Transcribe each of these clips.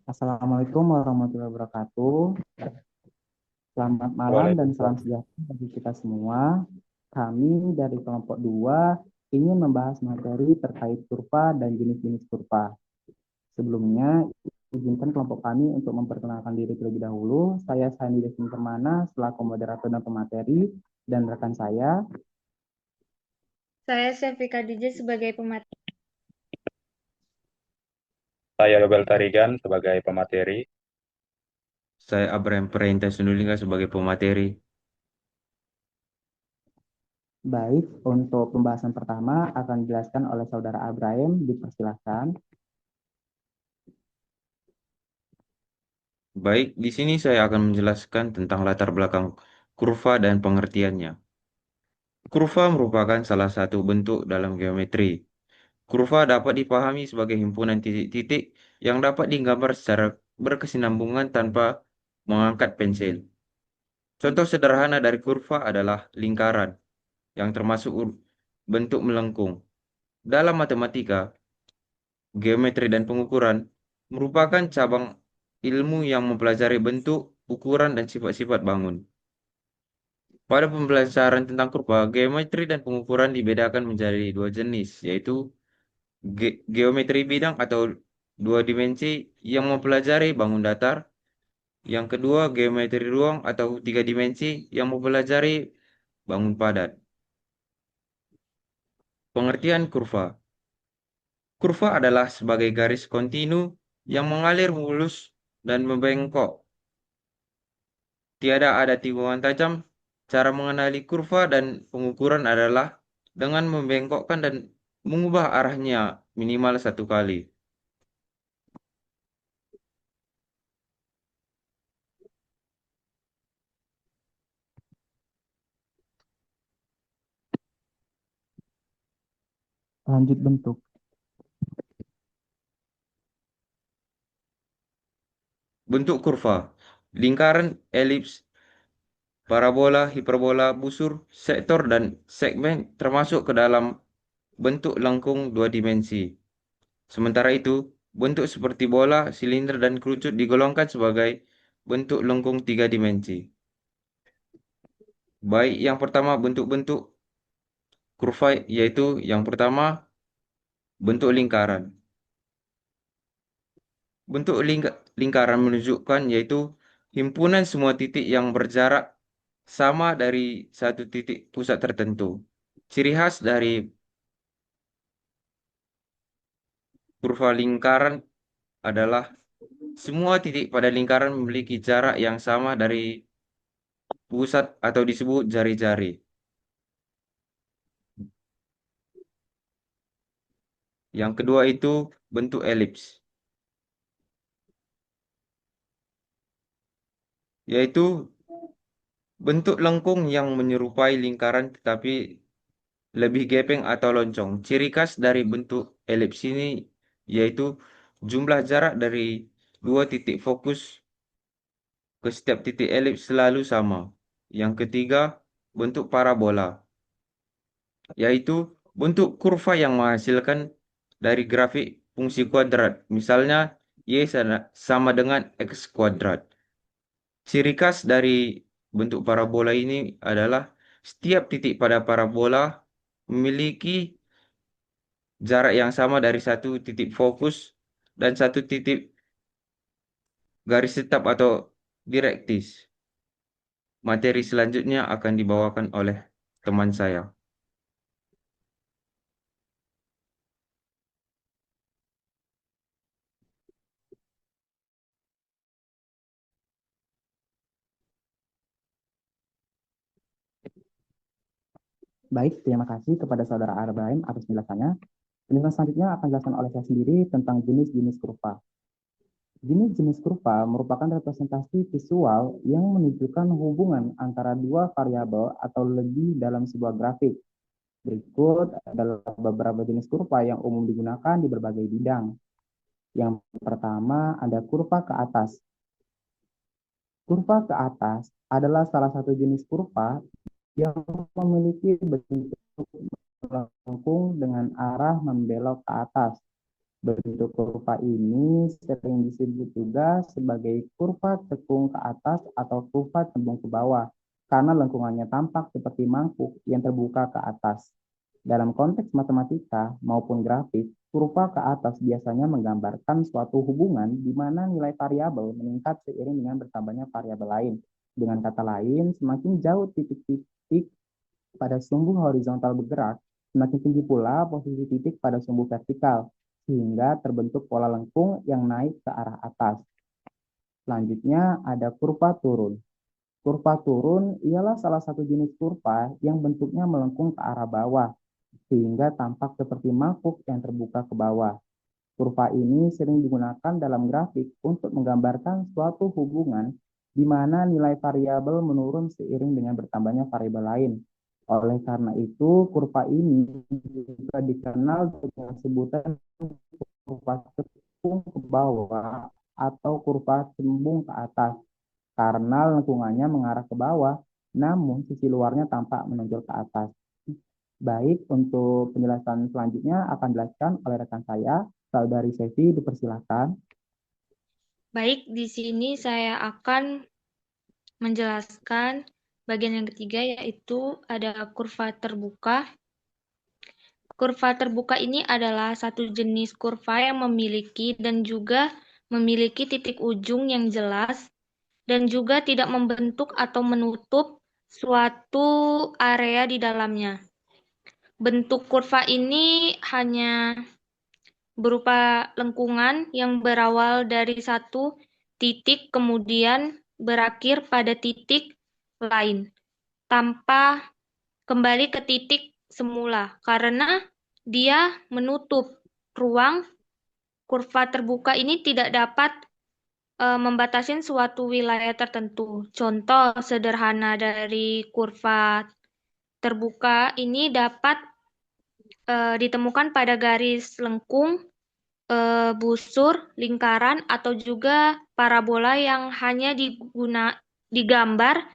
Assalamualaikum warahmatullahi wabarakatuh. Selamat malam dan salam Waalaikumsalam. sejahtera bagi kita semua. Kami dari kelompok 2 ingin membahas materi terkait kurva dan jenis-jenis kurva. Sebelumnya, izinkan kelompok kami untuk memperkenalkan diri terlebih dahulu. Saya Sandi Desmin Permana selaku moderator dan pemateri, dan rekan saya. Saya Sevika DJ sebagai pemateri. Saya Yobel Tarigan sebagai pemateri. Saya Abraham Perintah Sunulingga sebagai pemateri. Baik, untuk pembahasan pertama akan dijelaskan oleh Saudara Abraham. Dipersilahkan. Baik, di sini saya akan menjelaskan tentang latar belakang kurva dan pengertiannya. Kurva merupakan salah satu bentuk dalam geometri. Kurva dapat dipahami sebagai himpunan titik-titik yang dapat digambar secara berkesinambungan tanpa mengangkat pensil. Contoh sederhana dari kurva adalah lingkaran, yang termasuk bentuk melengkung. Dalam matematika, geometri dan pengukuran merupakan cabang ilmu yang mempelajari bentuk, ukuran, dan sifat-sifat bangun. Pada pembelajaran tentang kurva, geometri dan pengukuran dibedakan menjadi dua jenis, yaitu geometri bidang atau dua dimensi yang mempelajari bangun datar. Yang kedua, geometri ruang atau tiga dimensi yang mempelajari bangun padat. Pengertian kurva. Kurva adalah sebagai garis kontinu yang mengalir mulus dan membengkok. Tiada ada tikungan tajam. Cara mengenali kurva dan pengukuran adalah dengan membengkokkan dan mengubah arahnya minimal satu kali. Lanjut bentuk. Bentuk kurva. Lingkaran, elips, parabola, hiperbola, busur, sektor, dan segmen termasuk ke dalam bentuk lengkung dua dimensi. Sementara itu, bentuk seperti bola, silinder, dan kerucut digolongkan sebagai bentuk lengkung tiga dimensi. Baik, yang pertama bentuk-bentuk kurva, yaitu yang pertama bentuk lingkaran. Bentuk lingkaran menunjukkan yaitu himpunan semua titik yang berjarak sama dari satu titik pusat tertentu. Ciri khas dari kurva lingkaran adalah semua titik pada lingkaran memiliki jarak yang sama dari pusat atau disebut jari-jari. Yang kedua itu bentuk elips, yaitu bentuk lengkung yang menyerupai lingkaran tetapi lebih gepeng atau loncong. Ciri khas dari bentuk elips ini yaitu jumlah jarak dari dua titik fokus ke setiap titik elips selalu sama. Yang ketiga, bentuk parabola, yaitu bentuk kurva yang menghasilkan dari grafik fungsi kuadrat. Misalnya, Y sama dengan X kuadrat. Ciri khas dari bentuk parabola ini adalah setiap titik pada parabola memiliki jarak yang sama dari satu titik fokus dan satu titik garis tetap atau direktis. Materi selanjutnya akan dibawakan oleh teman saya. Baik, terima kasih kepada Saudara Abraham atas penjelasannya. Penjelasan selanjutnya akan dijelaskan oleh saya sendiri tentang jenis-jenis kurva. Jenis-jenis kurva merupakan representasi visual yang menunjukkan hubungan antara dua variabel atau lebih dalam sebuah grafik. Berikut adalah beberapa jenis kurva yang umum digunakan di berbagai bidang. Yang pertama ada kurva ke atas. Kurva ke atas adalah salah satu jenis kurva yang memiliki bentuk melengkung dengan arah membelok ke atas. Bentuk kurva ini sering disebut juga sebagai kurva cekung ke atas atau kurva cembung ke bawah karena lengkungannya tampak seperti mangkuk yang terbuka ke atas. Dalam konteks matematika maupun grafis, kurva ke atas biasanya menggambarkan suatu hubungan di mana nilai variabel meningkat seiring dengan bertambahnya variabel lain. Dengan kata lain, semakin jauh titik-titik pada sumbu horizontal bergerak, semakin tinggi pula posisi titik pada sumbu vertikal, sehingga terbentuk pola lengkung yang naik ke arah atas. Selanjutnya ada kurva turun. Kurva turun ialah salah satu jenis kurva yang bentuknya melengkung ke arah bawah, sehingga tampak seperti mangkuk yang terbuka ke bawah. Kurva ini sering digunakan dalam grafik untuk menggambarkan suatu hubungan di mana nilai variabel menurun seiring dengan bertambahnya variabel lain. Oleh karena itu, kurva ini juga dikenal dengan sebutan kurva cekung ke bawah atau kurva cembung ke atas karena lengkungannya mengarah ke bawah, namun sisi luarnya tampak menonjol ke atas. Baik, untuk penjelasan selanjutnya akan dijelaskan oleh rekan saya, Saudari Sevi, dipersilakan. Baik, di sini saya akan menjelaskan bagian yang ketiga, yaitu ada kurva terbuka. Kurva terbuka ini adalah satu jenis kurva yang memiliki dan juga memiliki titik ujung yang jelas dan juga tidak membentuk atau menutup suatu area di dalamnya. Bentuk kurva ini hanya berupa lengkungan yang berawal dari satu titik kemudian berakhir pada titik lain tanpa kembali ke titik semula karena dia menutup ruang. Kurva terbuka ini tidak dapat membatasi suatu wilayah tertentu. Contoh sederhana dari kurva terbuka ini dapat ditemukan pada garis lengkung, busur, lingkaran, atau juga parabola yang hanya digambar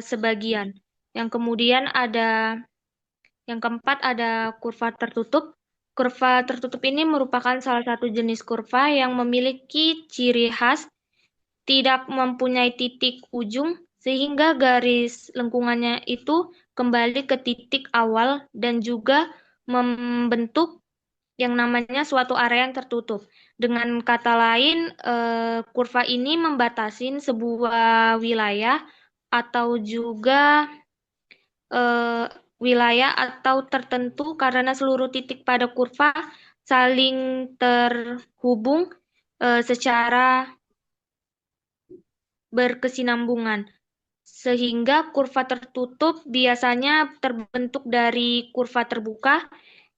sebagian. Yang kemudian yang keempat ada kurva tertutup. Kurva tertutup ini merupakan salah satu jenis kurva yang memiliki ciri khas tidak mempunyai titik ujung sehingga garis lengkungannya itu kembali ke titik awal dan juga membentuk yang namanya suatu area yang tertutup. Dengan kata lain, kurva ini membatasi sebuah wilayah atau juga wilayah atau tertentu karena seluruh titik pada kurva saling terhubung secara berkesinambungan. Sehingga kurva tertutup biasanya terbentuk dari kurva terbuka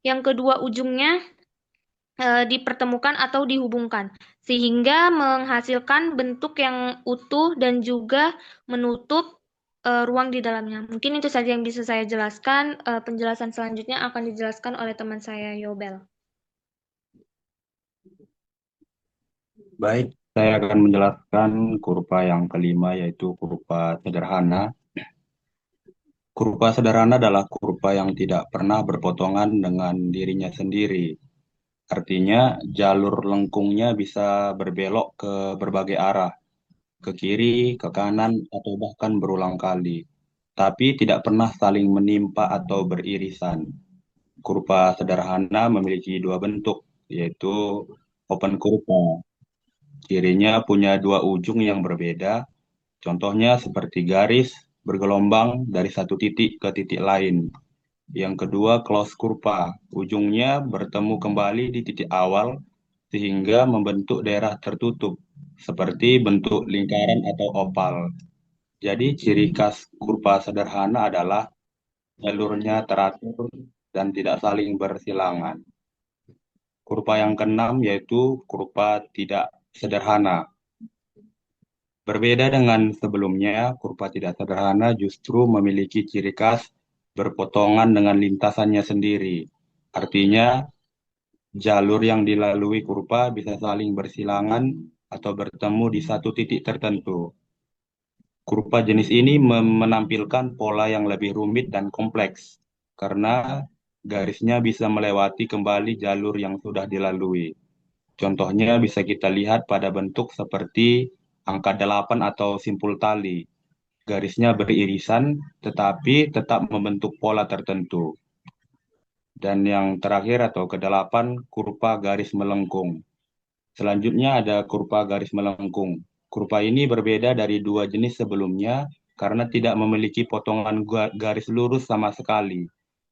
yang kedua ujungnya dipertemukan atau dihubungkan, sehingga menghasilkan bentuk yang utuh dan juga menutup ruang di dalamnya. Mungkin itu saja yang bisa saya jelaskan. Penjelasan selanjutnya akan dijelaskan oleh teman saya, Yobel. Baik, saya akan menjelaskan kurva yang kelima yaitu kurva sederhana. Kurva sederhana adalah kurva yang tidak pernah berpotongan dengan dirinya sendiri. Artinya jalur lengkungnya bisa berbelok ke berbagai arah, ke kiri, ke kanan, atau bahkan berulang kali. Tapi tidak pernah saling menimpa atau beririsan. Kurva sederhana memiliki dua bentuk, yaitu open kurva. Cirinya punya dua ujung yang berbeda, contohnya seperti garis bergelombang dari satu titik ke titik lain. Yang kedua, closed kurva. Ujungnya bertemu kembali di titik awal sehingga membentuk daerah tertutup, seperti bentuk lingkaran atau oval. Jadi ciri khas kurva sederhana adalah jalurnya teratur dan tidak saling bersilangan. Kurva yang keenam yaitu kurva tidak sederhana. Berbeda dengan sebelumnya, kurva tidak sederhana justru memiliki ciri khas berpotongan dengan lintasannya sendiri. Artinya, jalur yang dilalui kurva bisa saling bersilangan atau bertemu di satu titik tertentu. Kurva jenis ini menampilkan pola yang lebih rumit dan kompleks karena garisnya bisa melewati kembali jalur yang sudah dilalui. Contohnya bisa kita lihat pada bentuk seperti angka 8 atau simpul tali. Garisnya beririsan tetapi tetap membentuk pola tertentu. Dan yang terakhir atau kedelapan, kurva garis melengkung. Selanjutnya ada kurva garis melengkung. Kurva ini berbeda dari dua jenis sebelumnya karena tidak memiliki potongan garis lurus sama sekali.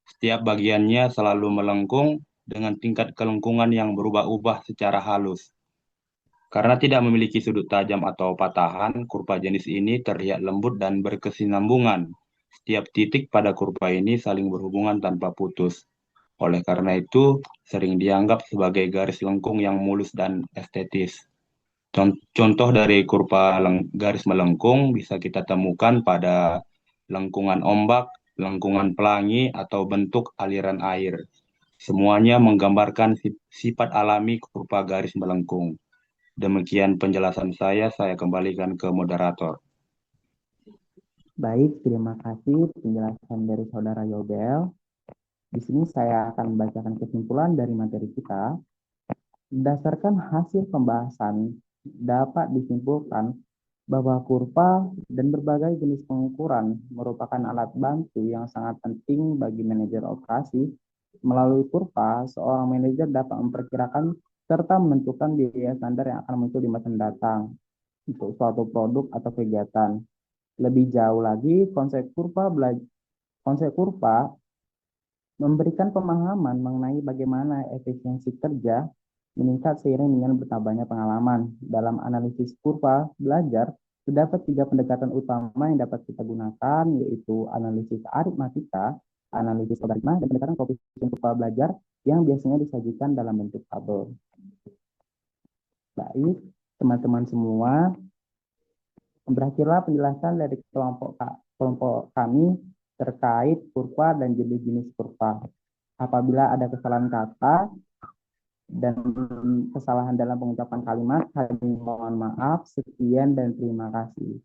Setiap bagiannya selalu melengkung dengan tingkat kelengkungan yang berubah-ubah secara halus. Karena tidak memiliki sudut tajam atau patahan, kurva jenis ini terlihat lembut dan berkesinambungan. Setiap titik pada kurva ini saling berhubungan tanpa putus. Oleh karena itu, sering dianggap sebagai garis lengkung yang mulus dan estetis. Contoh dari kurva garis melengkung bisa kita temukan pada lengkungan ombak, lengkungan pelangi, atau bentuk aliran air. Semuanya menggambarkan sifat alami kurva garis melengkung. Demikian penjelasan saya kembalikan ke moderator. Baik, terima kasih penjelasan dari Saudara Yobel. Di sini saya akan membacakan kesimpulan dari materi kita. Berdasarkan hasil pembahasan, dapat disimpulkan bahwa kurva dan berbagai jenis pengukuran merupakan alat bantu yang sangat penting bagi manajer operasi. Melalui kurva, seorang manajer dapat memperkirakan serta menentukan biaya standar yang akan muncul di masa mendatang untuk suatu produk atau kegiatan. Lebih jauh lagi, konsep kurva memberikan pemahaman mengenai bagaimana efisiensi kerja meningkat seiring dengan bertambahnya pengalaman. Dalam analisis kurva belajar, terdapat 3 pendekatan utama yang dapat kita gunakan, yaitu analisis aritmatika, analisis logaritma, dan pendekatan koefisien kurva belajar yang biasanya disajikan dalam bentuk tabel. Baik, teman-teman semua, berakhirlah penjelasan dari kelompok kami terkait kurva dan jenis-jenis kurva. Apabila ada kesalahan kata dan kesalahan dalam pengucapan kalimat, kami mohon maaf. Sekian dan terima kasih.